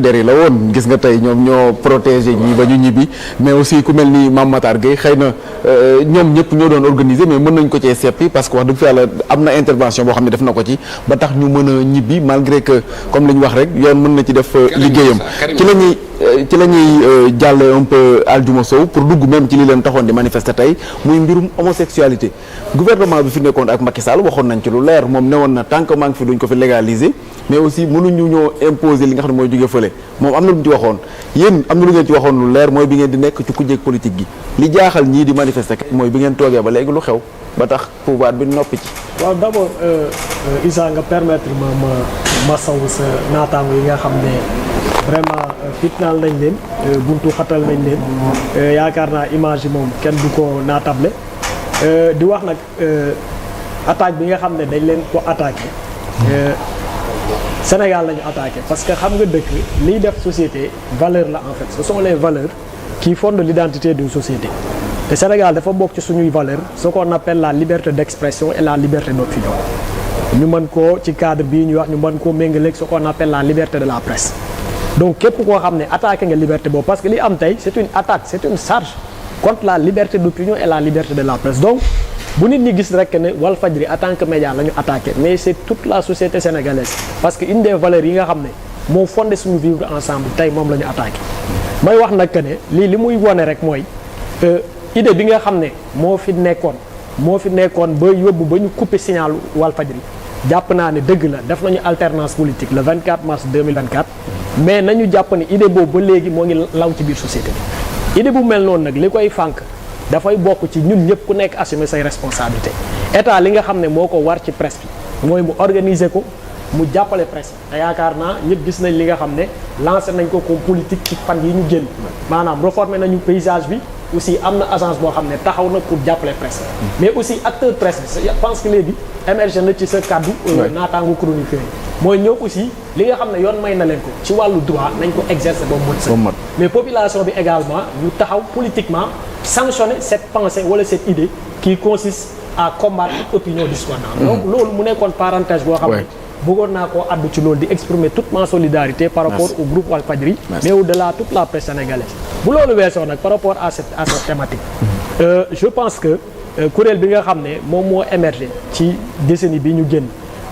deri la woon gis nga tey ñoom ñoo protégé ñi ba ñu ñibbi mais aussi ku mel ni Mame Matar Gueye xëy na ñoom ñëpp ñoo doon organiser mais mën nañ ko cee seppi parce que wax dëgg fa yàlla am na intervention boo xam ne def na ko ci ba tax ñu mën a ñibbi malgré que comme li ñu wax rek yoon mën na ci def liggéeyam ci la ñuy jàll un peu aljuma sow pour dugg même ci li leen taxoon di manifester tey muy mbirum homosexualité gouvernement bi fi nekkoon ak Macky Sall waxoon nañ ci lu leer moom newoon na tant que maa ngi fi duñ ko fi légaliser mais aussi mënuñu ñoo imposer li nga xam ne mooy jóge fële moom am na lu mu ci waxoon yéen am na lu ngeen ci waxoon lu leer mooy bi ngeen di nekk ci kujjeeg politique gi li jaaxal ñii di manifester kay mooy bi ngeen toogee ba léegi lu xew ba tax pouvoir bi noppi ci. waaw d'abord Issa nga permettre ma masawu sa naataango yi nga xam ne vraiment fitnaal nañ leen buntu xatal nañ leen yaakaar naa image yi moom kenn du ko naatable di wax nag attaque bi nga xam ne dañ leen ko attaqué Sénégal lañu attaqué parce que xam nga dëkk liy def société valeur la en fait ce sont les valeurs qui fondent l'identité d'une société te Sénégal dafa bokk ci suñuy valeur ce qu'on appelle la liberté d'expression et la liberté d'opinion ñu mën koo ci cadre bii ñuy wax ñu mën koo méngaleeg ce qu'on appelle la liberté de la presse donc képp koo xam ne attaqué nga liberté boobu parce que li am tey c'est une attaque c'est une charge contre la liberté d'opinion et la liberté de la presse donc bu nit ñi gis rek ne Walfadjri en tant que média la ñu attaqué mais c'est toute la société sénégalaise parce que une des valeurs yi nga xam ne moo fondé suñu vivre ensemble tey moom la ñu attaqué may wax nag que ne lii li muy wone rek mooy idée bi nga xam ne moo fi nekkoon ba yóbbu ba ñu coupé signal Walfadjri jàpp naa ne dëgg la def nañu alternance politique le 24 mars 2024 mais nañu jàpp ne idée boobu ba léegi moo ngi law ci biir société bi idée bu mel noonu nag li koy fànk dafay bokk ci ñun ñëpp ku nekk assumer say responsabilité état li nga xam ne moo ko war ci presse bi mooy mu organiser ko mu jàppale presse te yaakaar naa ñëpp gis nañ li nga xam ne lancé nañ ko comme politique ci fan yi ñu génn maanaam réformé nañu paysage bi aussi am na agence boo xam ne taxaw na pour jàppale presse mais aussi acteur presse bi je pense que léegi émergé na ci sa kàddu naataangu chroniqueur yi mooy ñëw aussi li nga xam ne yoon may na leen ko ci wàllu droit nañ ko exercer ba mu mot mais population bi également ñu taxaw politiquement sanctionner cette pensée wala cette idée qui consiste à combattre toute opinion discordante donc loolu mu nekkoon parenthèse boo xam ne bëggoon naa koo addu ci loolu di exprimer toute ma solidarité par rapport au groupe Walfadjri mais au-delà toute la presse sénégalaise bu loolu weesoo nag par rapport à cette thématique je pense que kuréel bi nga xam ne moom moo émergé ci décennie bi ñu génn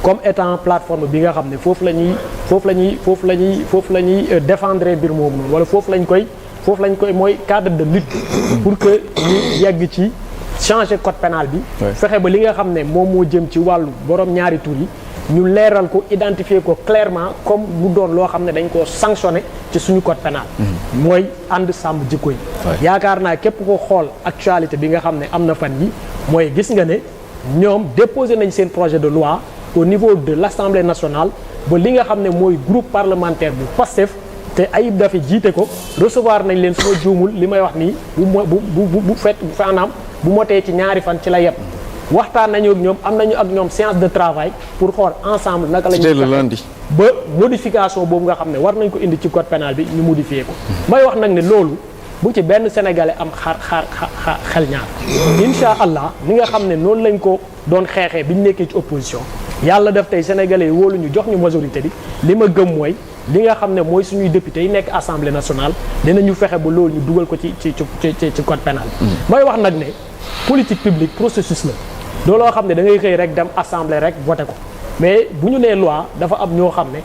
comme étant plateforme bi nga xam ne foofu la ñuy défendre mbir moomu noonu wala foofu lañ koy mooy cadre de lutte pour que ñu yegg ci changer code pénal bi fexe ba li nga xam ne moom moo jëm ci wàllu borom ñaari tur yi ñu leeral ko identifier ko clairement comme mu doon loo xam ne dañ koo sanctionné ci suñu code pénal mooy ànd sàmm jikko yi yaakaar naa képp ko xool actualité bi nga xam ne am na fan yi mooy gis nga ne ñoom déposé nañ seen projet de loi au niveau de l'Assemblée nationale ba li nga xam ne mooy groupe parlementaire bu Pastef te Ayib Daffé jiite ko recevoir nañ leen suma juumul li may wax nii bu motee ci ñaari fan ci la yem waxtaan nañu ak ñoom am nañu ak ñoom séance de travail pour xool ensemble naka la ñuy ba modification boobu nga xam ne war nañ ko indi ci code pénal bi ñu modifier ko may wax nag ne loolu bu ci benn sénégalais am xel ñaar insha allah ni nga xam ne noonu lañ ko doon xeexee bi ñu nekkee ci opposition yàlla def tey sénégalais yi wóolu ñu jox ñu majorité bi li ma gëm mooy li nga xam ne mooy suñuy député yi nekk assemblée nationale dinañu fexe ba loolu ñu dugal ko ci code pénal bi may wax nag ne politique publique processus la doo loo xam ne da ngay xëy rek dem assemblée rek voté ko mais bu ñu nee loi dafa am ñoo xam ne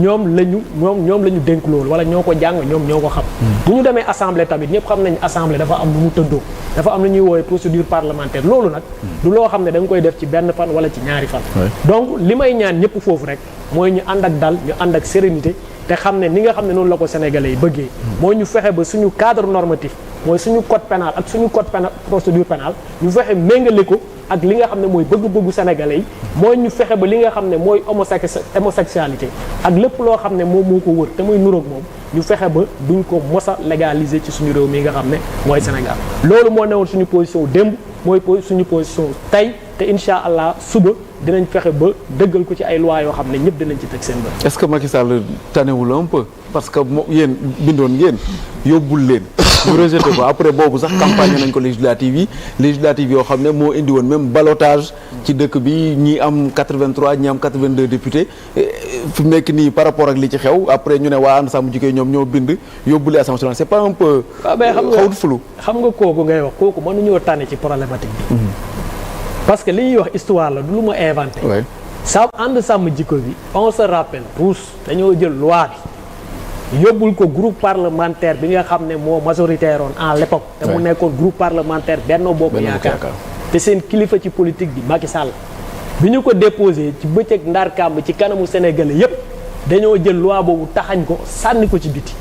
ñoom la ñu dénk loolu wala ñoo ko jàng ñoom ñoo ko xam bu ñu demee assemblée tamit ñëpp xam nañ assemblée dafa am lu mu tëddoo dafa am lu ñuy woowee procédure parlementaire loolu nag du loo xam ne da nga koy def ci benn fan wala ci ñaari fan donc li may ñaan ñëpp foofu rek mooy ñu ànd ak dal ñu ànd ak sérénité te xam ne ni nga xam ne noonu la ko sénégalais yi bëggee mooy ñu fexe ba suñu cadre normatif mooy suñu code pénal ak suñu code pénal procédure pénale ñu fexe méngale ko ak li nga xam ne mooy bëgg-bëggu sénégalais yi mooy ñu fexe ba li nga xam ne mooy homosexualité ak lépp loo xam ne moom moo ko wër te muy nuroog moom ñu fexe ba duñ ko mos a légaliser ci suñu réew mi nga xam ne mooy Sénégal loolu moo newoon suñu position démb mooy suñu position tey te incha allah suba dinañ fexe ba dëggal ko ci ay loi yoo xam ne ñëpp dinañ ci teg seen bët. est-ce que Macky Sall tanewul un peu parce que yéen bindoon ngeen yóbbul leen ñu rejeté ko après boobu sax campagne nañ ko législative yoo xam ne moo indi woon même ballottage ci dëkk bi ñi am 83 ñi am 82 députés fi mu nekk nii par rapport ak li ci xew après ñu ne waa ànd sàmm jikko ñoom ñoo bind yóbbule Assemblée nationale c'est pas un peu. waaw mais xawut flou. xam nga kooku ngay wax kooku mënuñoo tànn ci problématique bi. parce que li ñuy wax histoire la du lu ma inventé. oui ànd sàmm jikko bi on se rappelle tous dañoo jël loi bi yóbbul ko groupe parlementaire bi nga xam ne moo majoritaire woon à l'époque te mu nekkoon groupe parlementaire Benno Bokk Yaakaar te seen kilifa ci politique bi Macky Sall bi ñu ko déposé ci bëccëg ndar kàmb ci kanamu Sénégalais yépp dañoo jël loi boobu taxañ ko sànni ko ci biti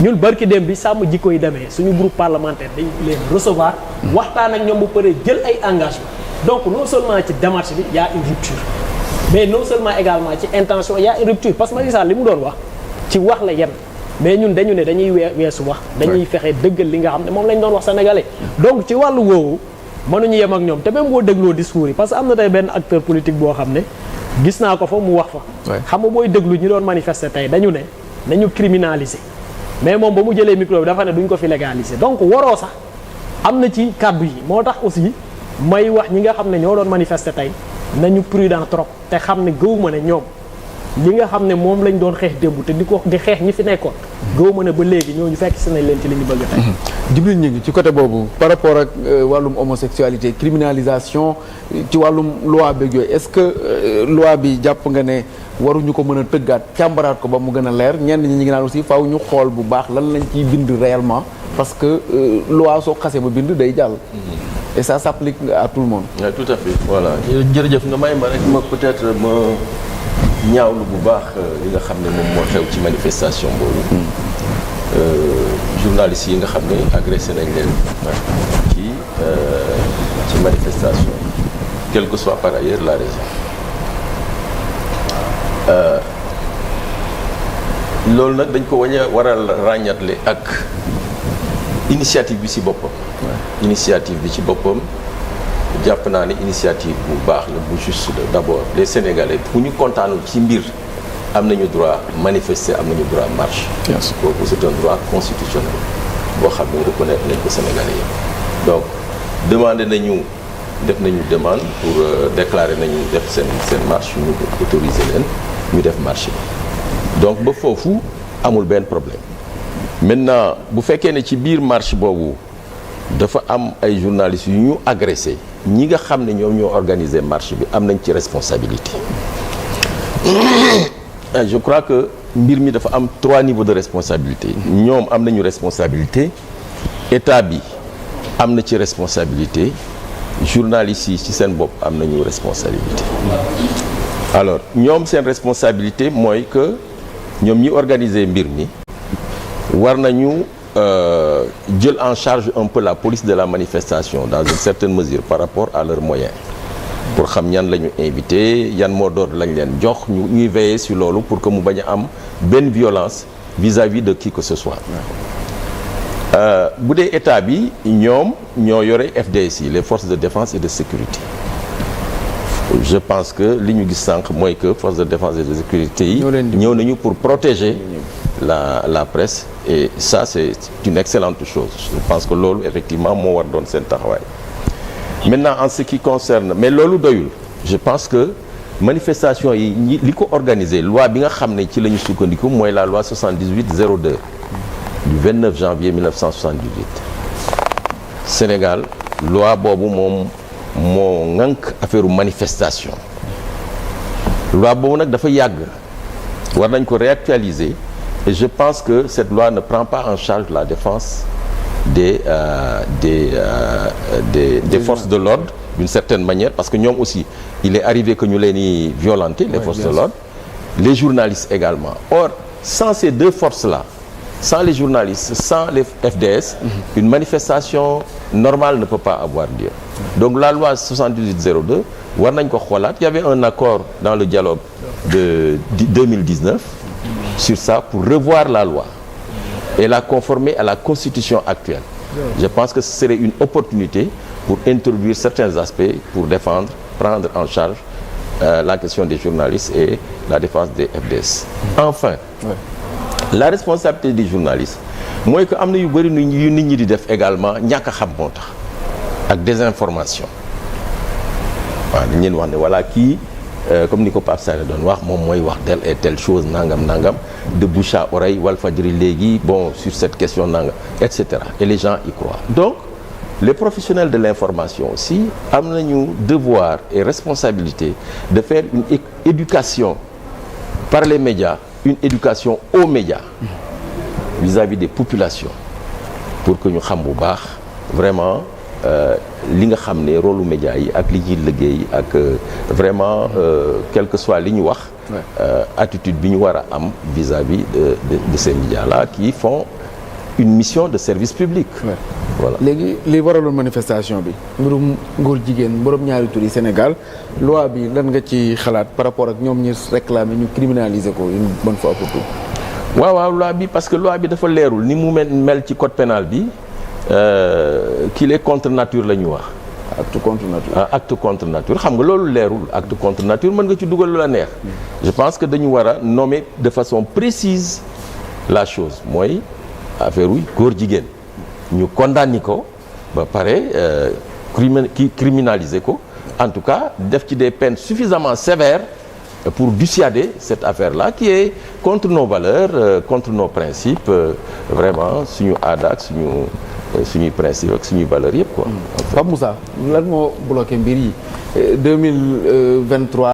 ñun barki dem bi sàmm jikko yi demee suñu groupe parlementaire dañ leen recevoir waxtaan ak ñoom bu paree jël ay engagement donc non seulement ci démarche bi y a une rupture mais non seulement également ci intention y a une rupture parce que Macky Sall li mu doon wax ci wax la yem mais ñun dañu ne dañuy weesu wax dañuy fexe dëggal li nga xam ne moom lañ doon wax sénégalais donc ci wàllu woowu mënuñu yem ak ñoom te même boo dégloo discours yi parce que am na tey benn acteur politique boo xam ne gis naa ko fa mu wax fa xam nga booy déglu ñi doon manifester tey dañu ne nañu criminaliser mais moom ba mu jëlee micro bi dafa ne duñ ko fi légaliser donc waroo sax am na ci kàddu yi moo tax aussi may wax ñi nga xam ne ñoo doon manifester tey nañu prudent trop te xam ne gëwuma ne ñoom li nga xam ne moom lañ doon xeex démb te di xeex ñi fi nekkoon gëwuma ne ba léegi ñooñu fekk si nañ leen ci li ñu bëgg tey. Djibril ñu ngi ci côté boobu par rapport ak wàllum homosexualité criminalisation ci wàllum loi beeg yooyu est-ce que loi bi jàpp nga ne waruñu ko mën a tëggaat càmbaraat ko ba mu gën a leer ñenn ñi ñu ngi naan aussi faaw ñu xool bu baax lan lañ ciy bind réellement parce que loi soo xasee ba bind day jàll. et ça s'applique à tout le monde. Oui, tout à fait voilà jërëjëf nga may ma rek ma peut-être ma ñaawlu bu baax li nga xam ne moom moo xew ci manifestation boobu. Journalistes yi nga xam ne agressé nañ leen ci manifestation quelle que soit par ailleurs la raison. loolu nag dañ ko waral ràññatle ak initiative bi ci boppam. initiative bi ci boppam jàpp naa ne initiative bu baax la bu juste la d'abord les Sénégalais bu ñu kontaanul ci mbir am nañu droit manifester am nañu droit marche. kooku c'est un droit constitutionnel boo xam ne reconnaître nañ ko Sénégalais yi donc def nañu demande pour déclarer nañu def seen marche ñu autoriser leen ñu def marche bi donc ba foofu amul benn problème maintenant bu fekkee ne ci biir marche boobu dafa am ay journalistes yu ñu agressé ñi nga xam ne ñoom ñoo organiser marche bi am nañ ci responsabilité. Je crois que mbir mi dafa am 3 niveaux de responsabilité ñoom am nañu responsabilité état bi am na ci responsabilité journalistes yi ci seen bopp am nañu responsabilité. Alors ñoom seen responsabilité mooy que ñoom ñi organiser mbir mi war nañu jël en charge un peu la police de la manifestation dans une certaine mesure par rapport à leurs moyens pour xam ñan la ñu invité yan mot d'ordre lañ leen jox ñuy veiller sur loolu pour que mu bañ a am benn violence vis-à-vis de qui que ce soit. Bu dee état bi ñoom ñoo yore FDS yi les forces de défense et de sécurité. Je pense que li ñu gis sànq mooy que forces de défense et de sécurité yi ñëw nañu pour protéger la presse et ça c'est une excellente chose. Je pense que loolu effectivement moo war doon seen taxawaay. Maintenant en ce qui concerne mais loolu doyul je pense que manifestation yi li ko organiser loi bi nga xam ne ci la ñu sukkandiku mooy la loi 78/02 du 29 janvier 1978 Sénégal loi boobu moom moo ŋànk affaire manifestation loi boobu nag dafa yàgg war nañ ko réactualiser et je pense que cette loi ne prend pas en charge la défense des forces de l'ordre d'une certaine manière parce que ñoom aussi il est arrivé que ñu leen di violenter les forces de l'ordre les journalistes également or sans ces deux forces-là sans les journalistes sans les FDS une manifestation normale ne peut pas avoir lieu donc la loi 78/02 war nañ ko xoolaat il y avait un accord dans le dialogue de 2019 sur ça pour revoir la loi et la conformer à la constitution actuelle. Je pense que ce serait une opportunité pour introduire certains aspects pour prendre en charge la question des journalistes et la défense des FDS. Enfin, la responsabilité des journalistes mooy que am na yu bëri yu nit ñi di def également ñàkk a xam moo tax ak désinformation waaw dañ leen wax ne voilà kii comme ni ko Pape Sané doon wax moom mooy wax telle et telle chose nangam de bouche à oreille Walfadjri léegi bon sur cette question nangam etc. et les gens y croient. Donc les professionnels de l'information aussi am nañu devoir et responsabilité de faire une éducation par les médias, une éducation aux médias vis-à-vis des populations pour que ñu xam bu baax vraiment li nga xam ne rôle média yi ak li ñuy liggéey ak vraiment quel que soit li ñu wax attitude bi ñu war a am vis-à-vis de ces médias là qui font une mission de service public. Voilà. léegi li waraloon manifestation bi mbirum góor jigéen borom ñaari tur yi Sénégal loi bi lan nga ci xalaat par rapport ak ñoom ñu réclamer ñu criminaliser ko une bonne fois pour tout. waaw loi bi parce que loi bi dafa leerul ni mu mel ci code pénal bi qu'il est contre nature la ñu wax. acte contre nature. acte contre nature xam nga loolu leerul acte contre nature mën nga ci dugal lu la neex. Je pense que dañu war a nommer de façon précise la chose mooy affaire wu góor jigéen. ñu condamné ko ba pare criminaliser ko en tout cas def ci des peines suffisamment sévères pour dissuader cette affaire-là qui est contre nos valeurs contre nos principes vraiment suñu aada ak suñuy principes ak suñuy valeurs yëpp quoi. Pape Moussa lan moo bloqué mbir yi 2023